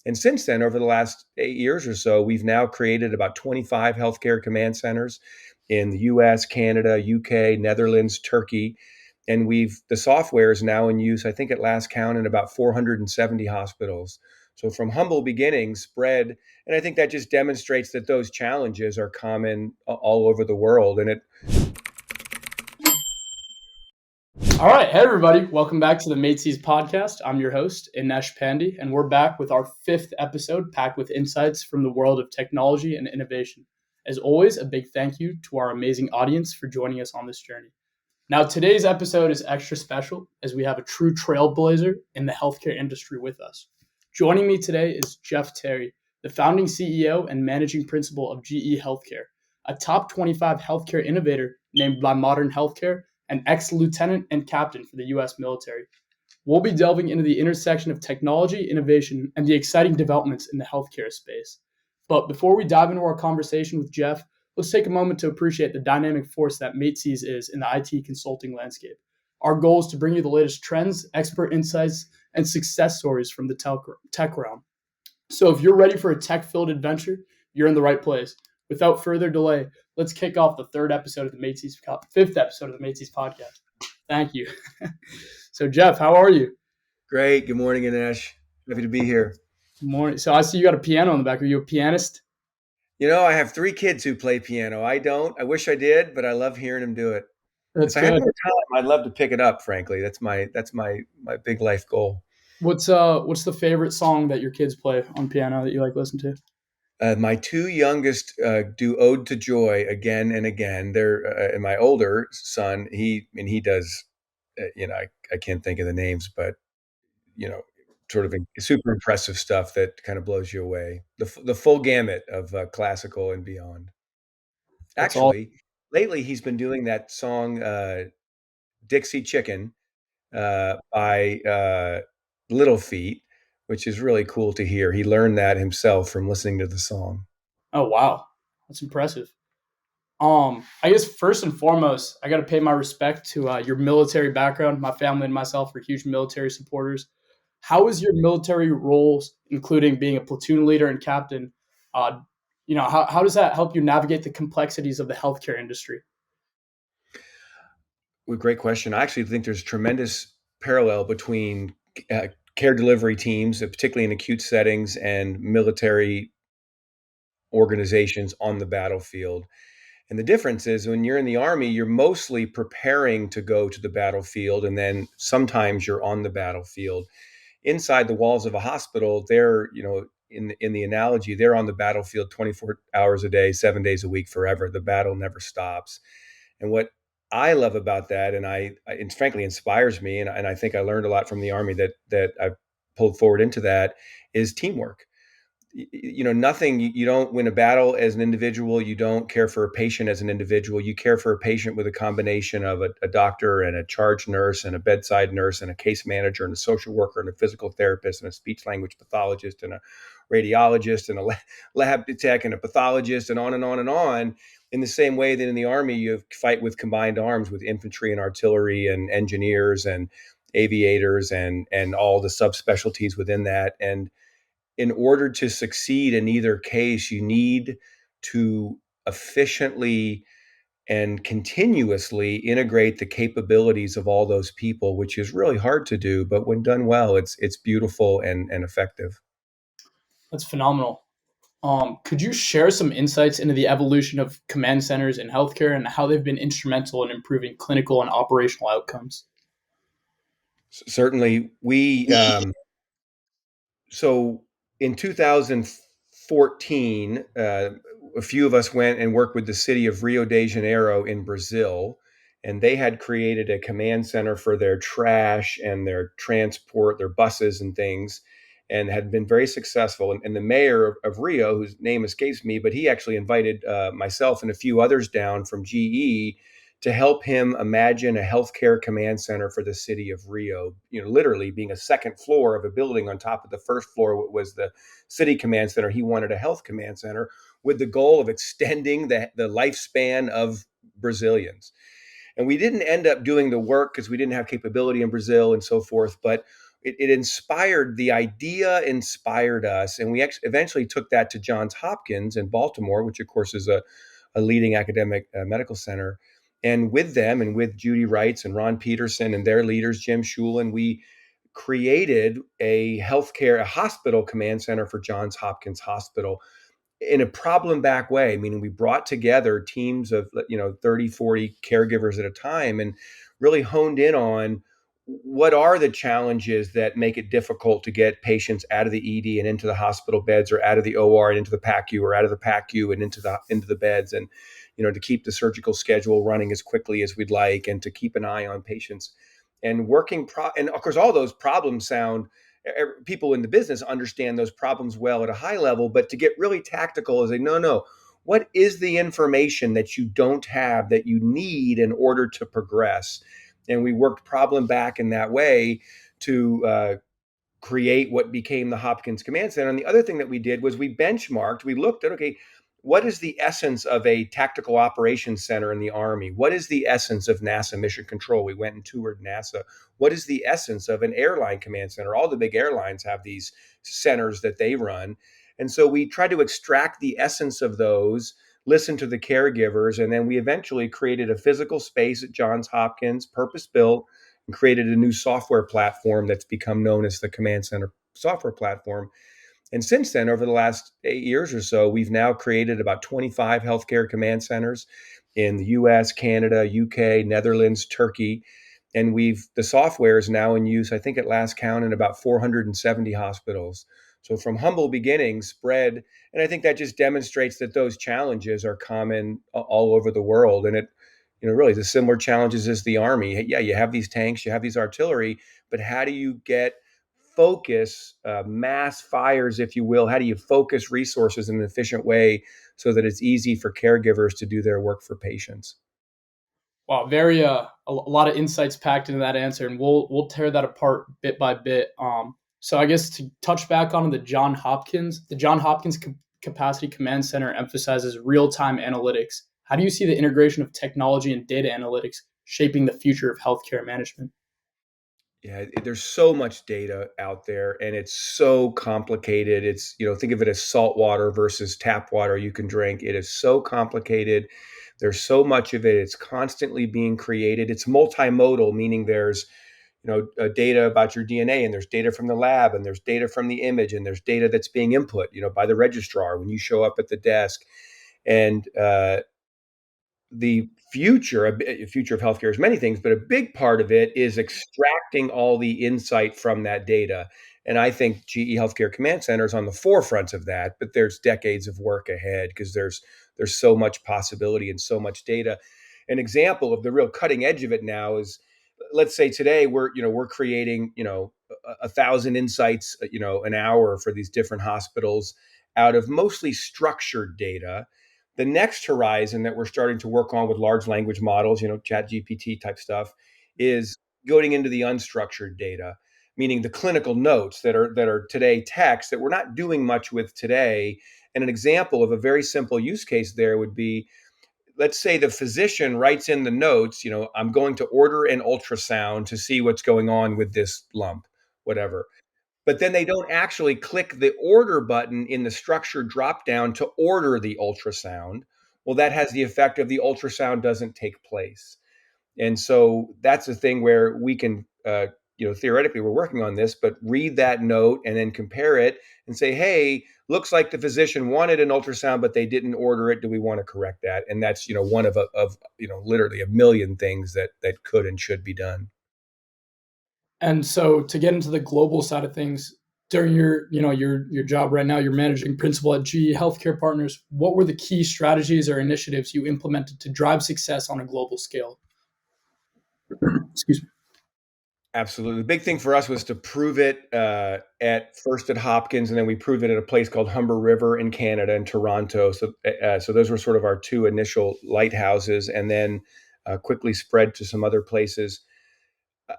And since then, over the last 8 years or so, we've now created about 25 healthcare command centers in the US, Canada, UK, Netherlands, Turkey. And the software is now in use, I think at last count, in about 470 hospitals. So from humble beginnings, spread. And I think that just demonstrates that those challenges are common all over the world. And it All right. Hey, everybody. Welcome back to the Maitsys podcast. I'm your host, Inesh Pandi, and we're back with our fifth episode packed with insights from the world of technology and innovation. As always, a big thank you to our amazing audience for joining us on this journey. Now, today's episode is extra special as we have a true trailblazer in the healthcare industry with us. Joining me today is Jeff Terry, the founding CEO and managing principal of GE Healthcare, a top 25 healthcare innovator named by Modern Healthcare, an ex-lieutenant and captain for the U.S. military. We'll be delving into the intersection of technology, innovation, and the exciting developments in the healthcare space. But before we dive into our conversation with Jeff, let's take a moment to appreciate the dynamic force that Maitsys is in the IT consulting landscape. Our goal is to bring you the latest trends, expert insights, and success stories from the tech realm. So if you're ready for a tech-filled adventure, you're in the right place. Without further delay, let's kick off the fifth episode of the Maitsys podcast. Thank you. So Jeff, how are you? Great. Good morning, Inesh. Happy to be here. Good morning. So I see you got a piano in the back. Are you a pianist? I have 3 kids who play piano. I don't. I wish I did, but I love hearing them do it. That's If I had good. more time, I'd love to pick it up, frankly. That's my big life goal. What's the favorite song that your kids play on piano that you like listen to? My 2 youngest do "Ode to Joy" again and again. And my older son, he does. I can't think of the names, but you know, sort of super impressive stuff that kind of blows you away. The full gamut of classical and beyond. That's all. Actually, lately he's been doing that song "Dixie Chicken" by Little Feat, which is really cool to hear. He learned that himself from listening to the song. Oh wow, that's impressive. I guess first and foremost, I got to pay my respect to your military background. My family and myself are huge military supporters. How is your military roles, including being a platoon leader and captain? Uh, how does that help you navigate the complexities of the healthcare industry? Well, great question. I actually think there's tremendous parallel between care delivery teams, particularly in acute settings, and military organizations on the battlefield. And the difference is when you're in the Army, you're mostly preparing to go to the battlefield, and then sometimes you're on the battlefield. Inside the walls of a hospital, in the analogy, they're on the battlefield 24 hours a day, 7 days a week, forever. The battle never stops. And what I love about that, and it frankly inspires me, and I think I learned a lot from the Army that I've pulled forward into that, is teamwork. Nothing, you don't win a battle as an individual. You don't care for a patient as an individual. You care for a patient with a combination of a doctor and a charge nurse and a bedside nurse and a case manager and a social worker and a physical therapist and a speech language pathologist and a radiologist and a lab tech and a pathologist and on and on and on. In the same way that in the Army, you fight with combined arms with infantry and artillery and engineers and aviators and all the subspecialties within that. And in order to succeed in either case, you need to efficiently and continuously integrate the capabilities of all those people, which is really hard to do. But when done well, it's beautiful and effective. That's phenomenal. Could you share some insights into the evolution of command centers in healthcare and how they've been instrumental in improving clinical and operational outcomes? Certainly, so in 2014, a few of us went and worked with the city of Rio de Janeiro in Brazil, and they had created a command center for their trash and their transport, their buses and things, and had been very successful. And the mayor of Rio, whose name escapes me, but he actually invited myself and a few others down from GE to help him imagine a healthcare command center for the city of Rio, literally being a second floor of a building on top of the first floor was the city command center. He wanted a health command center with the goal of extending the lifespan of Brazilians. And we didn't end up doing the work because we didn't have capability in Brazil and so forth. But it inspired, the idea inspired us, and we eventually took that to Johns Hopkins in Baltimore, which of course is a leading academic medical center. And with them, and with Judy Wrights and Ron Peterson and their leaders, Jim Schulen, we created a hospital command center for Johns Hopkins Hospital in a problem back way, meaning we brought together teams of 30, 40 caregivers at a time, and really honed in on what are the challenges that make it difficult to get patients out of the ED and into the hospital beds, or out of the OR and into the PACU, or out of the PACU and into the beds, and to keep the surgical schedule running as quickly as we'd like, and to keep an eye on patients, and and of course all those problems sound, people in the business understand those problems well at a high level, but to get really tactical is like, no, what is the information that you don't have that you need in order to progress? And we worked problem back in that way to create what became the Hopkins Command Center. And the other thing that we did was we benchmarked, we looked at, okay, what is the essence of a tactical operations center in the Army? What is the essence of NASA Mission Control? We went and toured NASA. What is the essence of an airline command center? All the big airlines have these centers that they run. And so we tried to extract the essence of those, listen to the caregivers, and then we eventually created a physical space at Johns Hopkins, purpose built, and created a new software platform that's become known as the Command Center software platform. And since then, over the last 8 years or so, we've now created about 25 healthcare command centers in the US, Canada, UK, Netherlands, Turkey. And the software is now in use, I think at last count, in about 470 hospitals. So from humble beginnings, spread. And I think that just demonstrates that those challenges are common all over the world. And it, really the similar challenges as the Army. Yeah, you have these tanks, you have these artillery, but how do you get focus, mass fires, if you will? How do you focus resources in an efficient way so that it's easy for caregivers to do their work for patients? Wow, very a lot of insights packed into that answer, and we'll tear that apart bit by bit. So I guess to touch back on the John Hopkins Capacity Command Center emphasizes real time analytics. How do you see the integration of technology and data analytics shaping the future of healthcare management? Yeah, there's so much data out there, and it's so complicated. It's, think of it as salt water versus tap water you can drink. It is so complicated. There's so much of it. It's constantly being created. It's multimodal, meaning there's, data about your DNA, and there's data from the lab, and there's data from the image, and there's data that's being input, by the registrar when you show up at the desk. And the future of healthcare is many things, but a big part of it is extracting all the insight from that data. And I think GE Healthcare Command Center is on the forefront of that, but there's decades of work ahead because there's so much possibility and so much data. An example of the real cutting edge of it now is, let's say today we're creating 1,000 insights an hour for these different hospitals out of mostly structured data. The next horizon that we're starting to work on with large language models, chat GPT type stuff, is going into the unstructured data, meaning the clinical notes that are today text that we're not doing much with today. And an example of a very simple use case there would be, let's say the physician writes in the notes, I'm going to order an ultrasound to see what's going on with this lump, whatever. But then they don't actually click the order button in the structured drop down to order the ultrasound. Well, that has the effect of the ultrasound doesn't take place. And so that's the thing where we can, theoretically, we're working on this, but read that note and then compare it and say, hey, looks like the physician wanted an ultrasound, but they didn't order it. Do we want to correct that? And that's, one of literally a million things that could and should be done. And so to get into the global side of things, during your job right now, you're managing principal at GE Healthcare Partners. What were the key strategies or initiatives you implemented to drive success on a global scale? Excuse me. Absolutely. The big thing for us was to prove it at first at Hopkins, and then we proved it at a place called Humber River in Canada, in Toronto. So those were sort of our two initial lighthouses, and then quickly spread to some other places.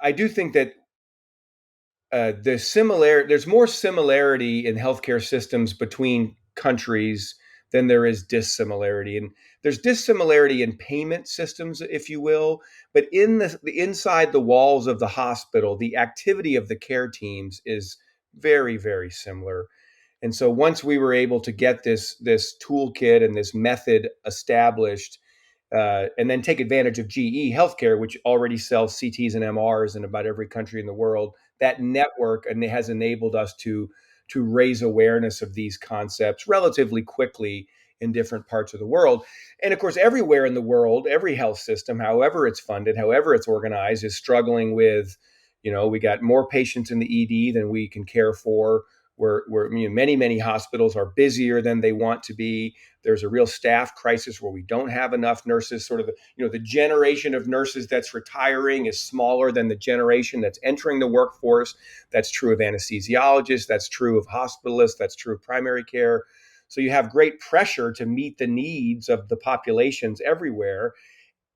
I do think that there's more similarity in healthcare systems between countries than there is dissimilarity. And there's dissimilarity in payment systems, if you will, but in the inside the walls of the hospital, the activity of the care teams is very, very similar. And so once we were able to get this toolkit and this method established, and then take advantage of GE Healthcare, which already sells CTs and MRs in about every country in the world. That network and it has enabled us to raise awareness of these concepts relatively quickly in different parts of the world. And of course, everywhere in the world, every health system, however it's funded, however it's organized, is struggling with, we got more patients in the ED than we can care for. Many hospitals are busier than they want to be. There's a real staff crisis where we don't have enough nurses. Sort of the generation of nurses that's retiring is smaller than the generation that's entering the workforce. That's true of anesthesiologists. That's true of hospitalists. That's true of primary care. So you have great pressure to meet the needs of the populations everywhere,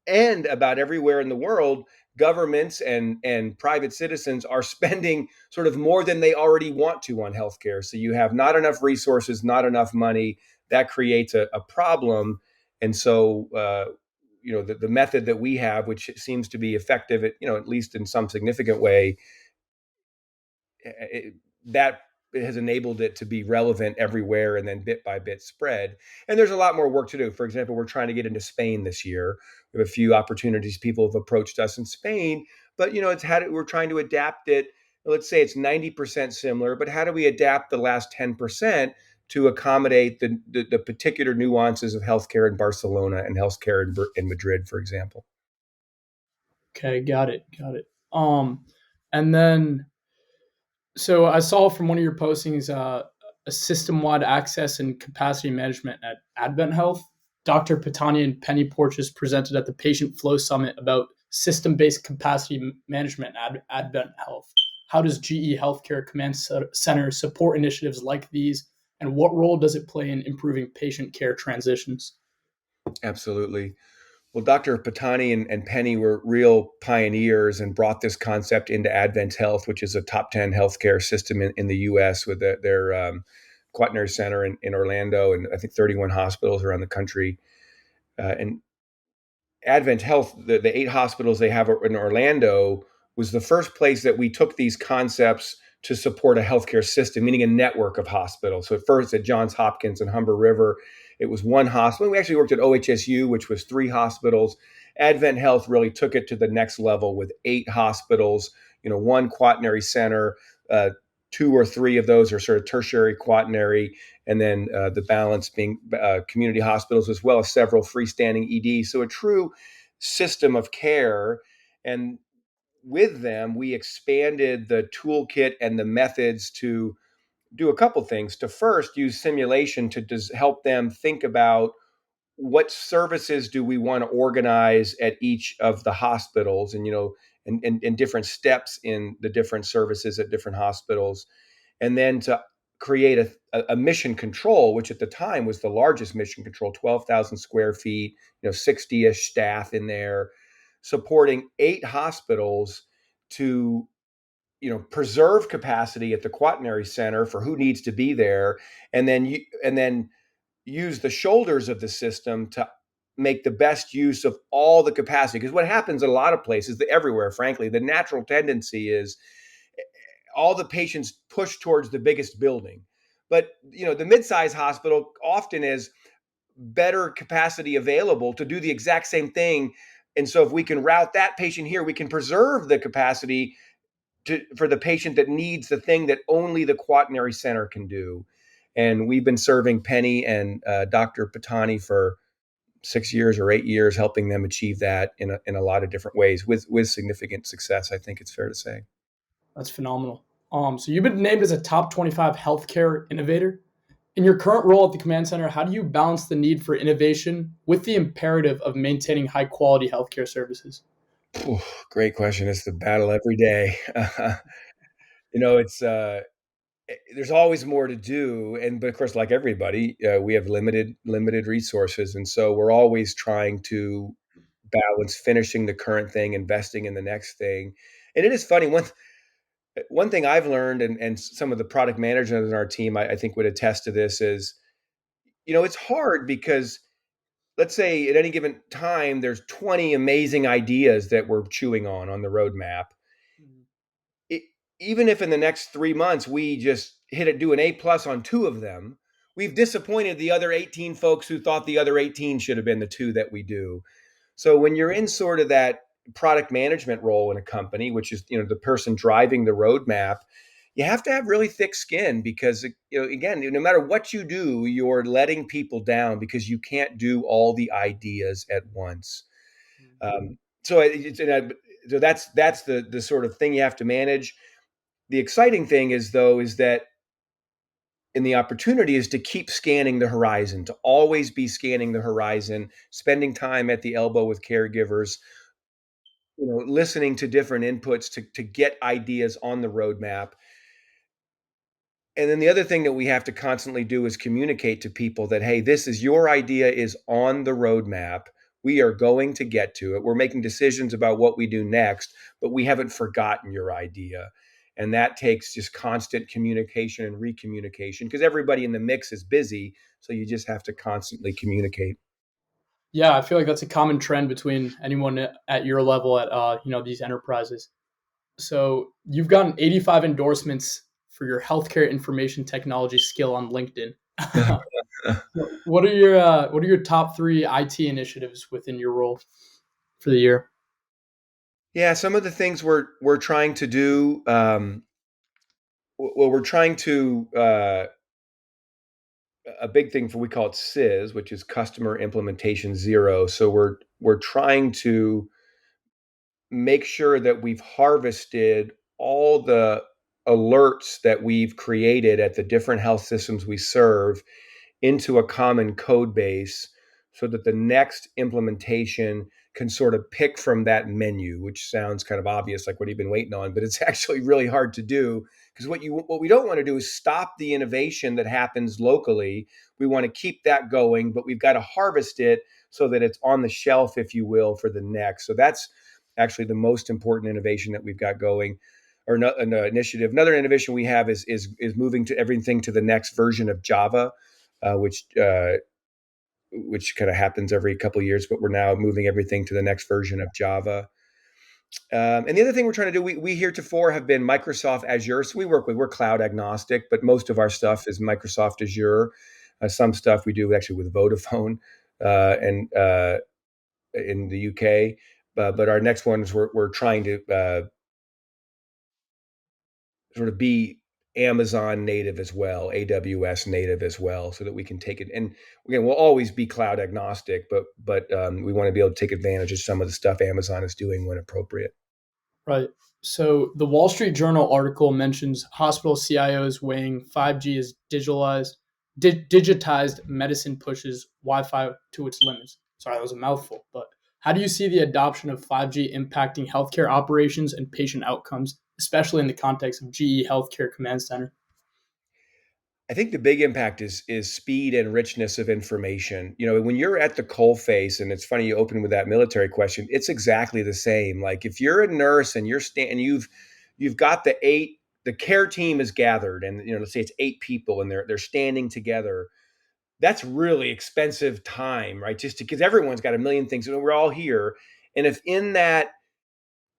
and about everywhere in the world. Governments and private citizens are spending sort of more than they already want to on healthcare. So you have not enough resources, not enough money. That creates a problem. And so the method that we have, which seems to be effective at least in some significant way, that has enabled it to be relevant everywhere and then bit by bit spread. And there's a lot more work to do. For example, we're trying to get into Spain this year. We have a few opportunities. People have approached us in Spain, but we're trying to adapt it. Let's say it's 90% similar, but how do we adapt the last 10% to accommodate the particular nuances of healthcare in Barcelona and healthcare in Madrid, for example? Okay, got it, got it. And then so I saw from one of your postings a system-wide access and capacity management at Advent Health. Dr. Patani and Penny Porches presented at the Patient Flow Summit about system-based capacity management at Advent Health. How does GE Healthcare Command Center support initiatives like these, and what role does it play in improving patient care transitions? Absolutely. Well, Dr. Patani and Penny were real pioneers and brought this concept into Advent Health, which is a top 10 healthcare system in the U.S. with their quaternary center in Orlando and I think 31 hospitals around the country. And Advent Health, the 8 hospitals they have in Orlando, was the first place that we took these concepts to support a healthcare system, meaning a network of hospitals. So at first at Johns Hopkins and Humber River, it was one hospital. We actually worked at OHSU, which was 3 hospitals. Advent Health really took it to the next level with 8 hospitals, one quaternary center, 2 or 3 of those are sort of tertiary quaternary, and then the balance being community hospitals, as well as several freestanding EDs. So a true system of care. And with them, we expanded the toolkit and the methods to do a couple things. To first use simulation to help them think about what services do we want to organize at each of the hospitals, and different steps in the different services at different hospitals, and then to create a mission control, which at the time was the largest mission control, 12,000 square feet, 60-ish staff in there, supporting 8 hospitals to preserve capacity at the quaternary center for who needs to be there, and then use the shoulders of the system to make the best use of all the capacity. Because what happens in a lot of places, everywhere, frankly, the natural tendency is all the patients push towards the biggest building. But the mid-sized hospital often is better capacity available to do the exact same thing. And so if we can route that patient here, we can preserve the capacity for the patient that needs the thing that only the quaternary center can do. And we've been serving Penny and Dr. Patani for 6 years or 8 years, helping them achieve that in a lot of different ways with significant success. I think it's fair to say. That's phenomenal. So you've been named as a top 25 healthcare innovator. In your current role at the command center, how do you balance the need for innovation with the imperative of maintaining high quality healthcare services? Ooh, great question. It's the battle every day. It's there's always more to do, but of course, like everybody, we have limited resources, and so we're always trying to balance finishing the current thing, investing in the next thing. And it is funny, one thing I've learned, and some of the product managers in our team, I think would attest to this, is it's hard because let's say at any given time there's 20 amazing ideas that we're chewing on the roadmap. Mhm. it, Even if in the next 3 months we just do an A+ on two of them, we've disappointed the other 18 folks who thought the other 18 should have been the two that we do. So when you're in sort of that product management role in a company, which is the person driving the roadmap, you have to have really thick skin because again, no matter what you do, you're letting people down because you can't do all the ideas at once. Um, so so that's the sort of thing you have to manage. The exciting thing is that in the opportunity is to keep scanning the horizon, to always be scanning the horizon, spending time at the elbow with caregivers, listening to different inputs to get ideas on the roadmap. And then the other thing that we have to constantly do is communicate to people that, hey, this is your idea is on the roadmap. We are going to get to it. We're making decisions about what we do next, but we haven't forgotten your idea. And that takes just constant communication and recommunication because everybody in the mix is busy. So you just have to constantly communicate. Yeah, I feel like that's a common trend between anyone at your level at these enterprises. So you've gotten 85 endorsements for your healthcare information technology skill on LinkedIn. What are your top three IT initiatives within your role for the year? Yeah, some of the things we're trying to do. Well, we're trying to a big thing for we call it CIS, which is Customer Implementation Zero. So we're trying to make sure that we've harvested all the alerts that we've created at the different health systems we serve into a common code base so that the next implementation can sort of pick from that menu, which sounds kind of obvious, like what you've been waiting on, but it's actually really hard to do because what we don't want to do is stop the innovation that happens locally. We want to keep that going, but we've got to harvest it so that it's on the shelf, if you will, for the next. So that's actually the most important innovation that we've got going, or an initiative. Another innovation we have is moving to everything to the next version of Java, uh, which uh, which kind of happens every couple of years, but we're now moving everything to the next version of Java. And the other thing we're trying to do, we heretofore have been Microsoft Azure. So we're cloud agnostic, but most of our stuff is Microsoft Azure. Some stuff we do actually with Vodafone and in the UK. But our next ones we're trying to sort of be Amazon native as well, AWS native as well, so that we can take it. And again, we'll always be cloud agnostic, but we want to be able to take advantage of some of the stuff Amazon is doing when appropriate. Right. So the Wall Street Journal article mentions hospital CIOs weighing 5G as digitized medicine pushes Wi-Fi to its limits. Sorry, that was a mouthful. But how do you see the adoption of 5G impacting healthcare operations and patient outcomes, especially in the context of GE Healthcare Command Center? I think the big impact is speed and richness of information. When you're at the coal face, and it's funny you open with that military question, it's exactly the same. Like if you're a nurse and and you've got the care team is gathered, and let's say it's 8 people, and they're standing together. That's really expensive time, right? Just because everyone's got a million things, and we're all here. And if in that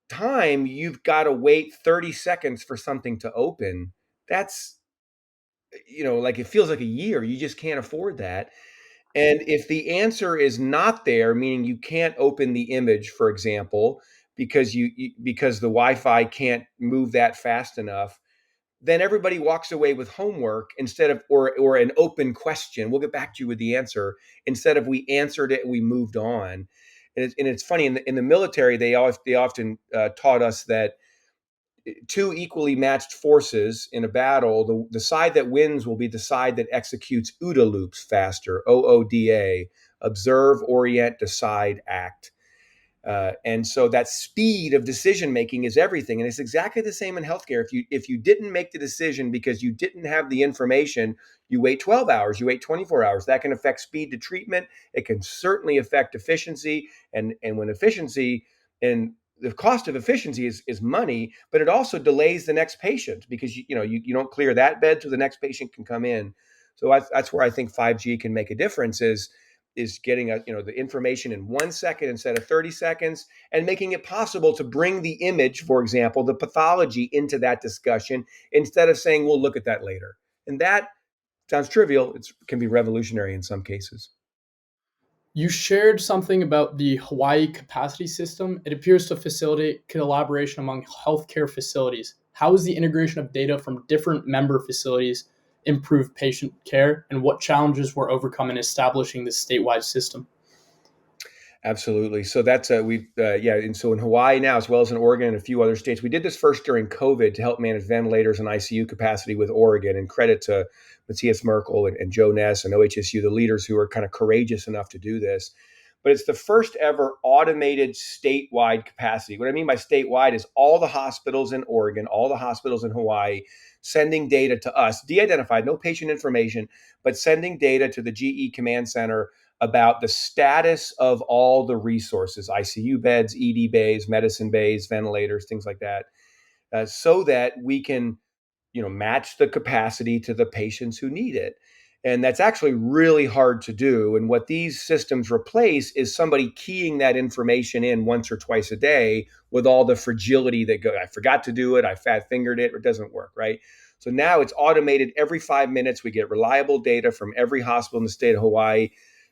time you've got to wait 30 seconds for something to open, that's like it feels like a year. You just can't afford that. And if the answer is not there, meaning you can't open the image, for example, because because the Wi-Fi can't move that fast enough, then everybody walks away with homework instead of or an open question. We'll get back to you with the answer instead of we answered it and we moved on. And it's funny in the military they often taught us that two equally matched forces in a battle, the side that wins will be the side that executes OODA loops faster. OODA: observe, orient, decide, act. And so that speed of decision making is everything, and it's exactly the same in healthcare. If you didn't make the decision because you didn't have the information, you wait 12 hours, you wait 24 hours. That can affect speed to treatment. It can certainly affect efficiency, and when efficiency and the cost of efficiency is money, but it also delays the next patient because you don't clear that bed so the next patient can come in. So that's where I think 5G can make a difference is getting the information in 1 second instead of 30 seconds, and making it possible to bring the image, for example, the pathology, into that discussion instead of saying we'll look at that later. And that sounds trivial. It can be revolutionary in some cases. You shared something about the Hawaii capacity system. It appears to facilitate collaboration among healthcare facilities. How has the integration of data from different member facilities improved patient care, and what challenges were overcome in establishing this statewide system? Absolutely. So that's yeah. And so in Hawaii now, as well as in Oregon and a few other states, we did this first during COVID to help manage ventilators and ICU capacity with Oregon. And credit to Matthias Merkel and Joe Ness and OHSU, the leaders who are kind of courageous enough to do this. But it's the first ever automated statewide capacity. What I mean by statewide is all the hospitals in Oregon, all the hospitals in Hawaii, sending data to us, de-identified, no patient information, but sending data to the GE Command Center about the status of all the resources, ICU beds, ED bays, medicine bays, ventilators, things like that, so that we can match the capacity to the patients who need it. And that's actually really hard to do. And what these systems replace is somebody keying that information in once or twice a day with all the fragility that I forgot to do it, I fat fingered it, or it doesn't work, right? So now it's automated. Every 5 minutes. We get reliable data from every hospital in the state of Hawaii.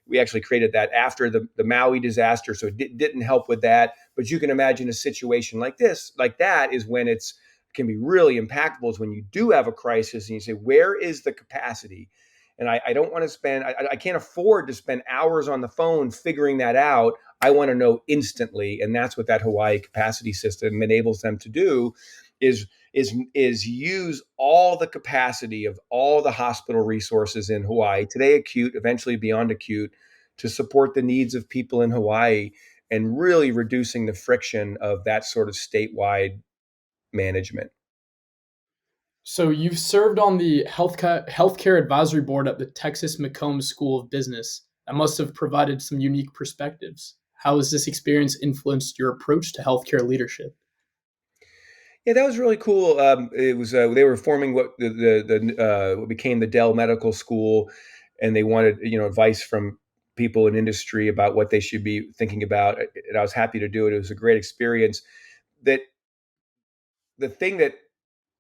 We actually created that after the Maui disaster, so it didn't help with that. But you can imagine a situation like that is when it's can be really impactful, is when you do have a crisis and you say, where is the capacity? And I don't want to spend, I can't afford to spend hours on the phone figuring that out. I want to know instantly. And that's what that Hawaii capacity system enables them to do is use all the capacity of all the hospital resources in Hawaii, today acute, eventually beyond acute, to support the needs of people in Hawaii, and really reducing the friction of that sort of statewide management. So you've served on the healthcare advisory board at the Texas McCombs School of Business. That must have provided some unique perspectives. How has this experience influenced your approach to healthcare leadership? Yeah, that was really cool. It was they were forming what became the Dell Medical School, and they wanted advice from people in industry about what they should be thinking about. And I was happy to do it. It was a great experience. That the thing that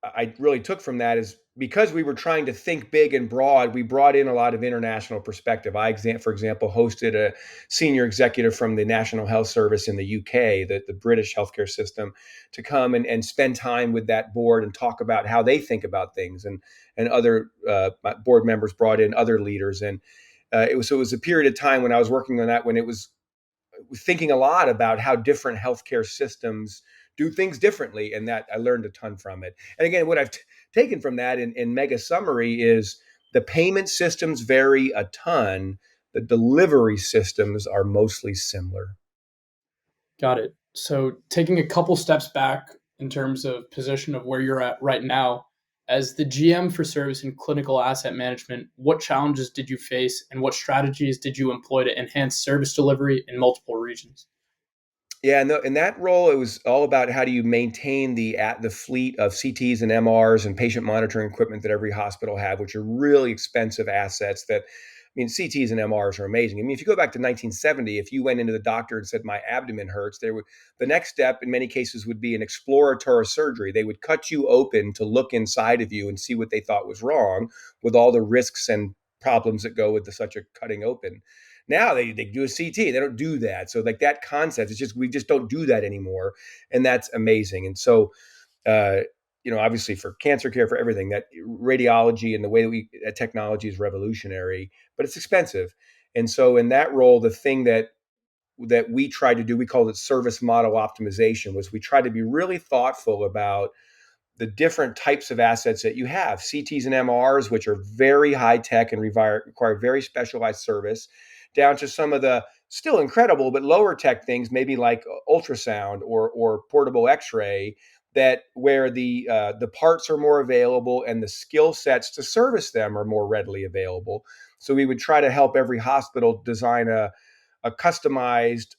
I really took from that is, because we were trying to think big and broad, we brought in a lot of international perspective. For example, hosted a senior executive from the National Health Service in the UK, the British healthcare system, to come and spend time with that board and talk about how they think about things. And other board members brought in other leaders. And it was a period of time when I was working on that, when it was thinking a lot about how different healthcare systems do things differently, and that I learned a ton from it. And again, what I've taken from that in mega summary is the payment systems vary a ton. The delivery systems are mostly similar. Got it. So taking a couple steps back in terms of position of where you're at right now, as the GM for service and clinical asset management, what challenges did you face and what strategies did you employ to enhance service delivery in multiple regions? Yeah, no, in that role, it was all about how do you maintain the fleet of CTs and MRs and patient monitoring equipment that every hospital have, which are really expensive assets. CTs and MRs are amazing. I mean, if you go back to 1970, if you went into the doctor and said my abdomen hurts, the next step in many cases would be an exploratory surgery. They would cut you open to look inside of you and see what they thought was wrong, with all the risks and problems that go with such a cutting open. Now they do a CT. They don't do that. So like that concept, we just don't do that anymore, and that's amazing. And so, uh, obviously for cancer care, for everything, that radiology and the way that technology is revolutionary, but it's expensive. And so in that role, the thing that we tried to do, we called it service model optimization, was we tried to be really thoughtful about the different types of assets that you have. CTs and MRs, which are very high tech and require very specialized service, down to some of the still incredible but lower tech things, maybe like ultrasound or portable X-ray, that where the parts are more available and the skill sets to service them are more readily available. So we would try to help every hospital design a customized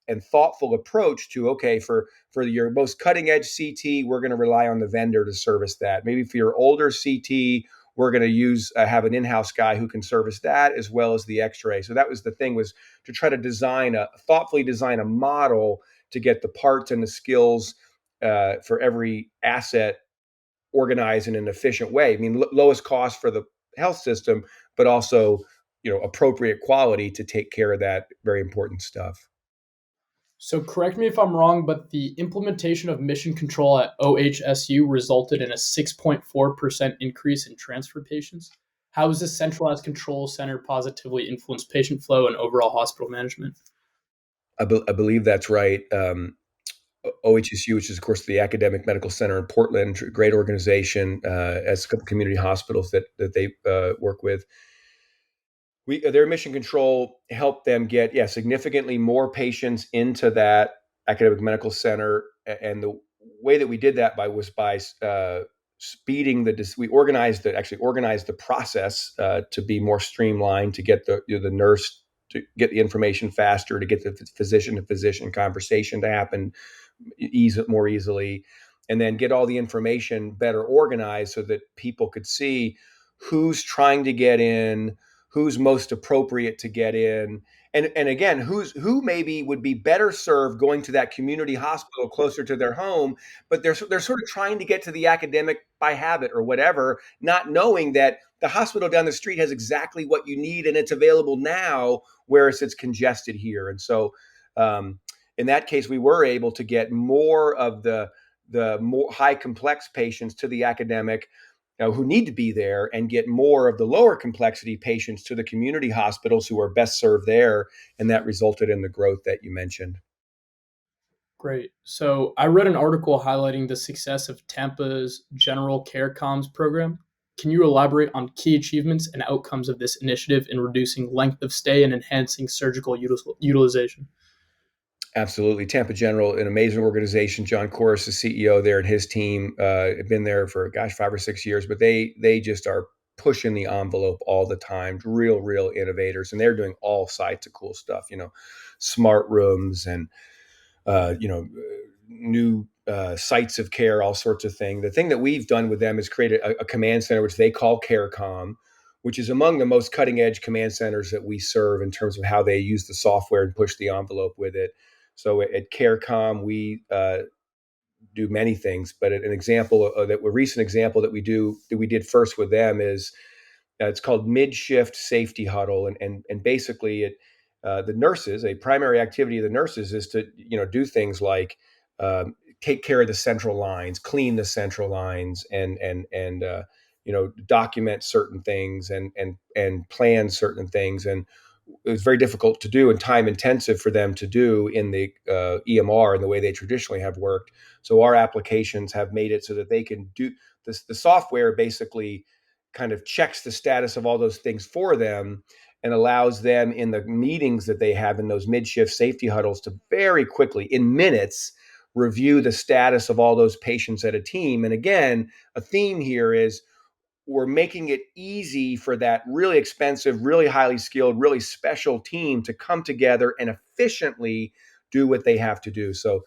and thoughtful approach to, okay, for your most cutting edge CT, we're going to rely on the vendor to service that. Maybe for your older CT we're going to use have an in-house guy who can service that as well as the X-ray. So that was the thing, was to try to thoughtfully design a model to get the parts and the skills for every asset organized in an efficient way. I mean, lowest cost for the health system, but also, appropriate quality to take care of that very important stuff. So correct me if I'm wrong, but the implementation of mission control at OHSU resulted in a 6.4% increase in transfer patients. How has this centralized control center positively influenced patient flow and overall hospital management? I believe that's right. OHSU, which is of course the Academic Medical Center in Portland, great organization, has a couple community hospitals that they work with. Their mission control helped them get significantly more patients into that academic medical center, and the way that we did that was by speeding we organized the process to be more streamlined, to get the nurse to get the information faster, to get the physician to physician conversation to happen more easily, and then get all the information better organized so that people could see who's trying to get in, who's most appropriate to get in, and again, who maybe would be better served going to that community hospital closer to their home, but they're sort of trying to get to the academic by habit or whatever, not knowing that the hospital down the street has exactly what you need and it's available now, whereas it's congested here. And so, in that case, we were able to get more of the more high complex patients to the academic, who need to be there, and get more of the lower complexity patients to the community hospitals who are best served there. And that resulted in the growth that you mentioned. Great. So I read an article highlighting the success of Tampa's General Care Comms program. Can you elaborate on key achievements and outcomes of this initiative in reducing length of stay and enhancing surgical utilization? Absolutely. Tampa General, an amazing organization. John Corus, the CEO there, and his team have been there for, 5 or 6 years, but they just are pushing the envelope all the time. Real innovators, and they're doing all sides of cool stuff. Smart rooms and new sites of care, all sorts of things. The thing that we've done with them is create a command center, which they call CareCom, which is among the most cutting edge command centers that we serve in terms of how they use the software and push the envelope with it. So at CareCom, we do many things, but an example that a recent example that we did first with them is it's called mid-shift safety huddle, and basically the nurses, a primary activity of the nurses is to do things like take care of the central lines, clean the central lines, and document certain things and plan certain things. And it was very difficult to do and time intensive for them to do in the EMR and the way they traditionally have worked. So our applications have made it so that they can do this. The software basically kind of checks the status of all those things for them and allows them in the meetings that they have in those mid-shift safety huddles to very quickly, in minutes, review the status of all those patients at a team. And again, a theme here is we're making it easy for that really expensive, really highly skilled, really special team to come together and efficiently do what they have to do. So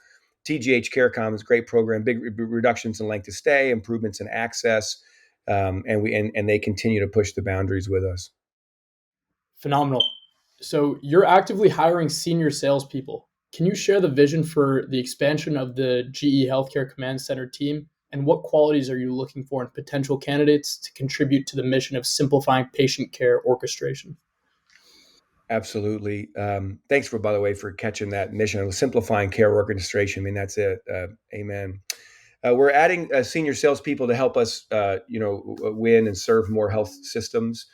TGH CareCom is a great program, big reductions in length of stay, improvements in access, and they continue to push the boundaries with us. Phenomenal. So you're actively hiring senior salespeople. Can you share the vision for the expansion of the GE Healthcare Command Center team? And what qualities are you looking for in potential candidates to contribute to the mission of simplifying patient care orchestration? Absolutely. Thanks by the way, for catching that mission of simplifying care orchestration. I mean, that's it. Amen. We're adding senior salespeople to help us, win and serve more health systems.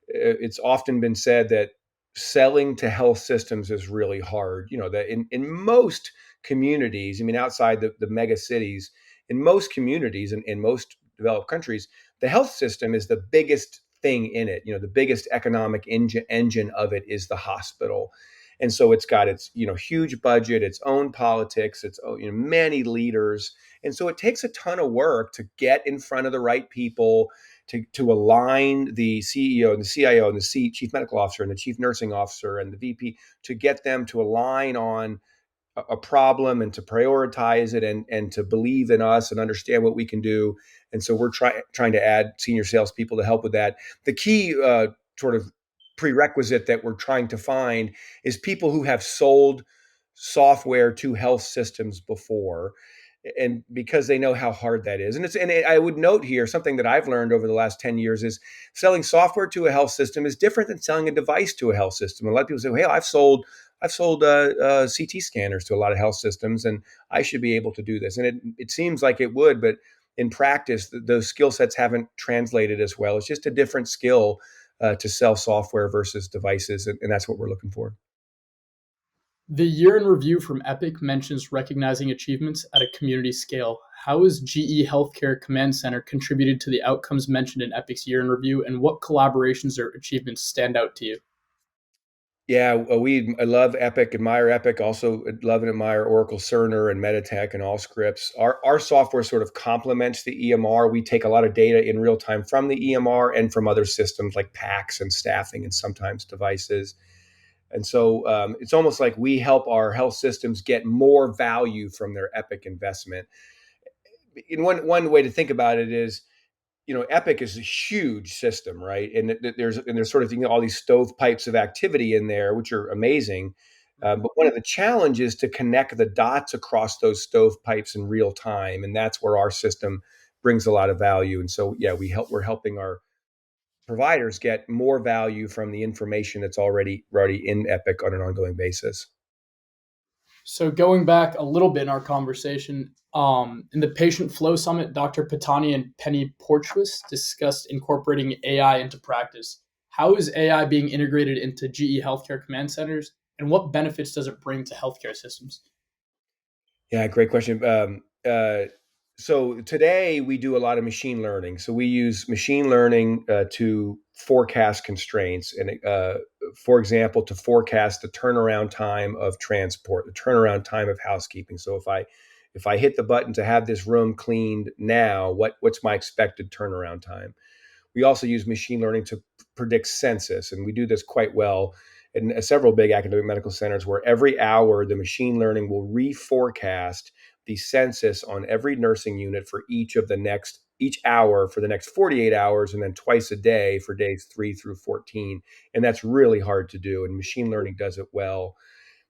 It's often been said that selling to health systems is really hard. That in most communities, I mean, outside the mega cities, in most communities and in most developed countries, the health system is the biggest thing in it. The biggest economic engine of it is the hospital. And so it's got its huge budget, its own politics, its own, many leaders, and so it takes a ton of work to get in front of the right people, to align the CEO and the CIO and the chief medical officer and the chief nursing officer and the VP, to get them to align on a problem and to prioritize it and to believe in us and understand what we can do. And so we're trying to add senior salespeople to help with that. The key sort of prerequisite that we're trying to find is people who have sold software to health systems before, and because they know how hard that is. I would note here something that I've learned over the last 10 years is selling software to a health system is different than selling a device to a health system. A lot of people say, hey, I've sold CT scanners to a lot of health systems, and I should be able to do this. And it seems like it would, but in practice, those skill sets haven't translated as well. It's just a different skill to sell software versus devices, and that's what we're looking for. The year in review from Epic mentions recognizing achievements at a community scale. How has GE Healthcare Command Center contributed to the outcomes mentioned in Epic's year in review, and what collaborations or achievements stand out to you? Yeah, I love Epic, admire Epic, also love and admire Oracle Cerner and Meditech and Allscripts. Our software sort of complements the EMR. We take a lot of data in real time from the EMR and from other systems like PACS and staffing and sometimes devices. And so it's almost like we help our health systems get more value from their Epic investment. In one way to think about it is, Epic is a huge system, right? And there's sort of all these stovepipes of activity in there, which are amazing. But one of the challenges to connect the dots across those stovepipes in real time, and that's where our system brings a lot of value. And so, yeah, we're helping our providers get more value from the information that's already in Epic on an ongoing basis. So going back a little bit in our conversation, in the Patient Flow Summit, Dr. Patani and Penny Porchus discussed incorporating AI into practice. How is AI being integrated into GE Healthcare Command Centers, and what benefits does it bring to healthcare systems? Yeah, great question. So today we do a lot of machine learning. So we use machine learning to forecast constraints, and for example, to forecast the turnaround time of transport, the turnaround time of housekeeping. So if I hit the button to have this room cleaned now, what's my expected turnaround time? We also use machine learning to predict census, and we do this quite well in several big academic medical centers where every hour the machine learning will reforecast the census on every nursing unit for each hour for the next 48 hours, and then twice a day for days 3 through 14. And that's really hard to do, and machine learning does it well.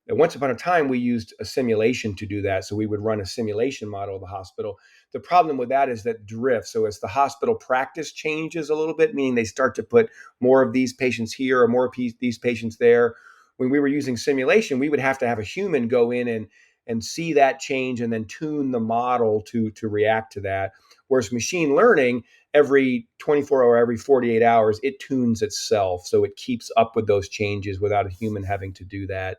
And once upon a time, we used a simulation to do that. So we would run a simulation model of the hospital. The problem with that is that drift. So as the hospital practice changes a little bit, meaning they start to put more of these patients here or more of these patients there, when we were using simulation, we would have to have a human go in and see that change and then tune the model to react to that. Whereas machine learning, every 24 or every 48 hours, it tunes itself. So it keeps up with those changes without a human having to do that.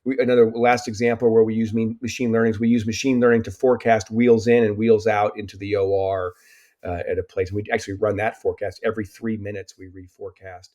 Another last example where we use machine learning is we use machine learning to forecast wheels in and wheels out into the OR at a place. And we actually run that forecast every 3 minutes. We reforecast.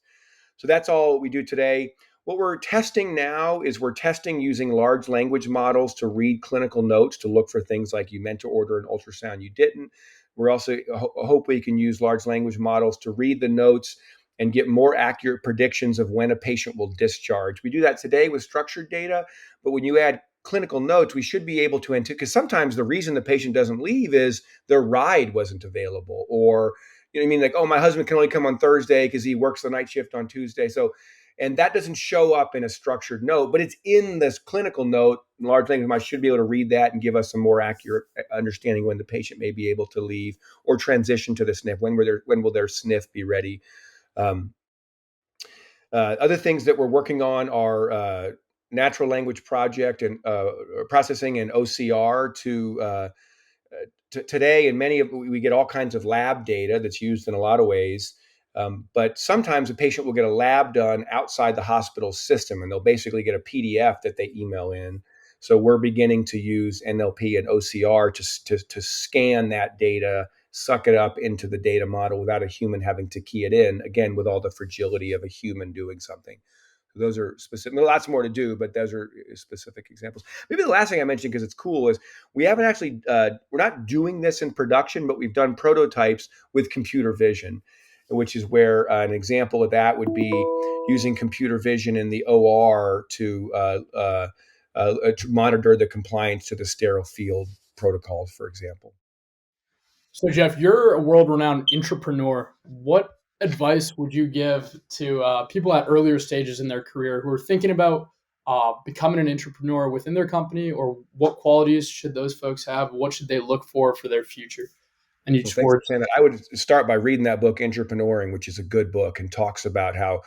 So that's all we do today. What we're testing now is we're testing using large language models to read clinical notes to look for things like you meant to order an ultrasound, you didn't. We're also hope we can use large language models to read the notes and get more accurate predictions of when a patient will discharge. We do that today with structured data, but when you add clinical notes, we should be able to, because sometimes the reason the patient doesn't leave is their ride wasn't available, or you know what I mean? Like, oh, my husband can only come on Thursday because he works the night shift on Tuesday. So, and that doesn't show up in a structured note, but it's in this clinical note. Large language models should be able to read that and give us a more accurate understanding when the patient may be able to leave or transition to the SNF. When will their SNF be ready? Um, Other things that we're working on are natural language project and processing and OCR today. And we get all kinds of lab data that's used in a lot of ways. But sometimes a patient will get a lab done outside the hospital system, and they'll basically get a PDF that they email in. So we're beginning to use NLP and OCR to scan that data, suck it up into the data model without a human having to key it in, again, with all the fragility of a human doing something. So those are specific. Lots more to do, but those are specific examples. Maybe the last thing I mentioned, because it's cool, is we haven't actually, we're not doing this in production, but we've done prototypes with computer vision, which is where an example of that would be using computer vision in the OR to monitor the compliance to the sterile field protocols, for example. So, Jeff, you're a world-renowned intrapreneur. What advice would you give to people at earlier stages in their career who are thinking about becoming an entrepreneur within their company, or what qualities should those folks have? What should they look for their future in Well, each thanks for words? saying that. I would start by reading that book, Intrapreneuring, which is a good book and talks about how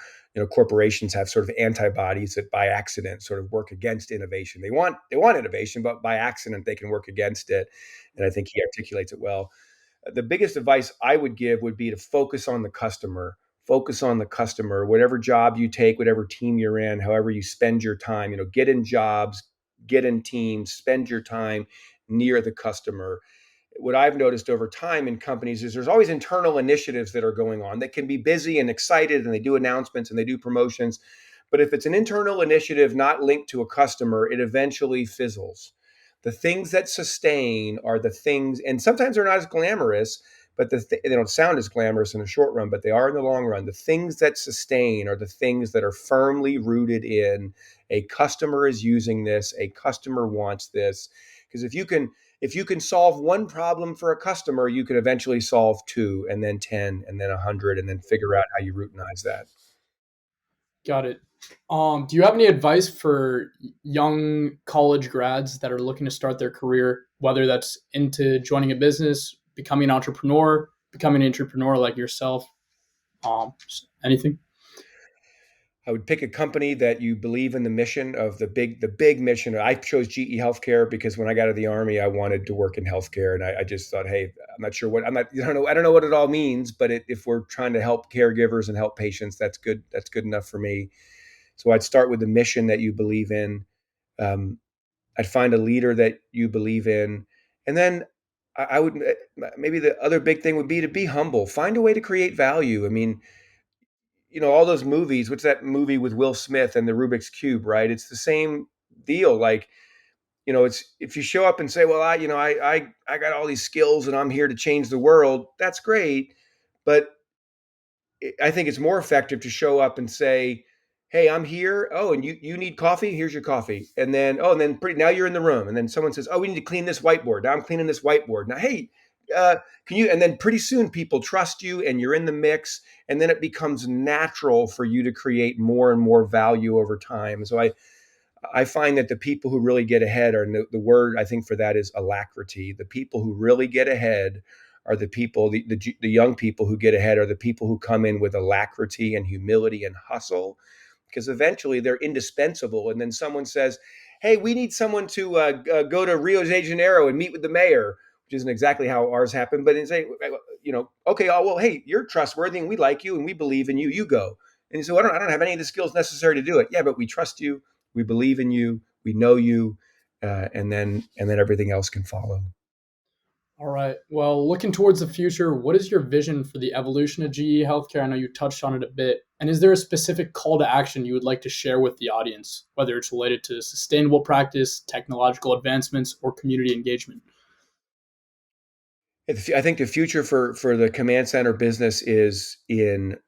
corporations have sort of antibodies that by accident sort of work against innovation. They want innovation, but by accident they can work against it. And I think he articulates it well. The biggest advice I would give would be to focus on the customer. Focus on the customer. Whatever job you take, whatever team you're in, however you spend your time, get in jobs, get in teams, spend your time near the customer. What I've noticed over time in companies is there's always internal initiatives that are going on that can be busy and excited, and they do announcements and they do promotions. But if it's an internal initiative not linked to a customer, it eventually fizzles. The things that sustain are the things, and sometimes they're not as glamorous, but they don't sound as glamorous in the short run, but they are in the long run. The things that sustain are the things that are firmly rooted in a customer is using this, a customer wants this. Because if you can solve one problem for a customer, you can eventually solve two, and then 10, and then 100, and then figure out how you routinize that. Got it. Do you have any advice for young college grads that are looking to start their career, whether that's into joining a business, becoming an entrepreneur, becoming an entrepreneur like yourself? Anything? I would pick a company that you believe in the mission of the big mission. I chose GE Healthcare because when I got out of the Army, I wanted to work in healthcare, and I just thought, hey, I'm not sure what I'm not. I don't know what it all means, but if we're trying to help caregivers and help patients, that's good. That's good enough for me. So I'd start with the mission that you believe in. Um, I'd find a leader that you believe in, and then I would maybe the other big thing would be to be humble. Find a way to create value. I mean, all those movies. What's that movie with Will Smith and the Rubik's Cube? Right? It's the same deal. Like, it's if you show up and say, well, I got all these skills and I'm here to change the world. That's great, but I think it's more effective to show up and say, "Hey, I'm here. Oh, and you need coffee? Here's your coffee." And then now you're in the room. And then someone says, "Oh, we need to clean this whiteboard." Now I'm cleaning this whiteboard. Now, hey, can you? And then pretty soon people trust you, and you're in the mix. And then it becomes natural for you to create more and more value over time. So I find that the people who really get ahead are the word I think for that is alacrity. The people who really get ahead are the people, the young people who get ahead are the people who come in with alacrity and humility and hustle, because eventually they're indispensable. And then someone says, hey, we need someone to go to Rio de Janeiro and meet with the mayor, which isn't exactly how ours happened, but say, okay, oh, well, hey, you're trustworthy and we like you and we believe in you, you go. And so I don't have any of the skills necessary to do it. Yeah, but we trust you, we believe in you, we know you, and then everything else can follow. All right. Well, looking towards the future, what is your vision for the evolution of GE Healthcare? I know you touched on it a bit. And is there a specific call to action you would like to share with the audience, whether it's related to sustainable practice, technological advancements, or community engagement? I think the future for the command center business is in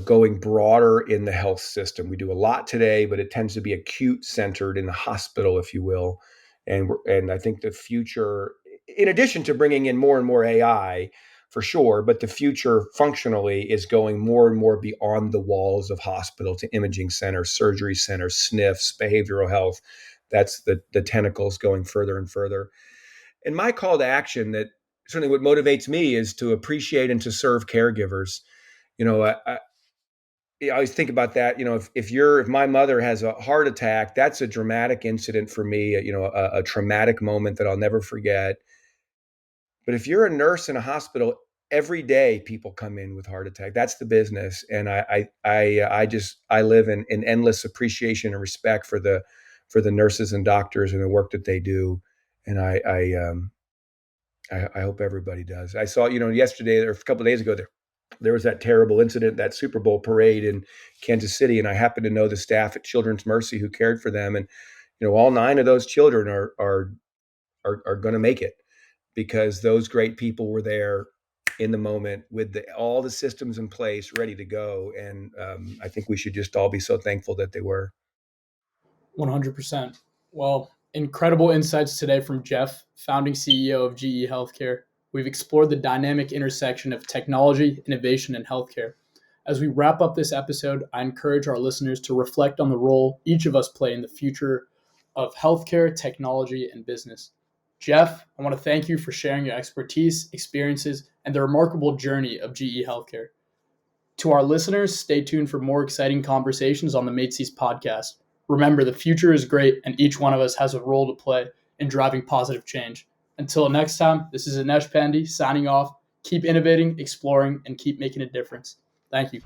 going broader in the health system. We do a lot today, but it tends to be acute centered in the hospital, if you will. And I think the future, in addition to bringing in more and more AI, for sure, but the future functionally is going more and more beyond the walls of hospital to imaging centers, surgery centers, SNFs, behavioral health. That's the tentacles going further and further. And my call to action, that certainly what motivates me, is to appreciate and to serve caregivers. I always think about that. If my mother has a heart attack, that's a dramatic incident for me. A traumatic moment that I'll never forget. But if you're a nurse in a hospital, every day people come in with heart attack. That's the business, and I live in endless appreciation and respect for the nurses and doctors and the work that they do. And I hope everybody does. I saw, yesterday or a couple of days ago, there was that terrible incident, that Super Bowl parade in Kansas City, and I happen to know the staff at Children's Mercy who cared for them, and all 9 of those children are going to make it because those great people were there in the moment with all the systems in place, ready to go, and I think we should just all be so thankful that they were. 100%. Well, Incredible insights today from Jeff, founding CEO of GE Healthcare. We've explored the dynamic intersection of technology, innovation, and healthcare. As we wrap up this episode, I encourage our listeners to reflect on the role each of us play in the future of healthcare, technology, and business. Jeff, I want to thank you for sharing your expertise, experiences, and the remarkable journey of GE Healthcare. To our listeners, stay tuned for more exciting conversations on the Maitsys podcast. Remember, the future is great, and each one of us has a role to play in driving positive change. Until next time, this is Inesh Pandi signing off. Keep innovating, exploring, and keep making a difference. Thank you.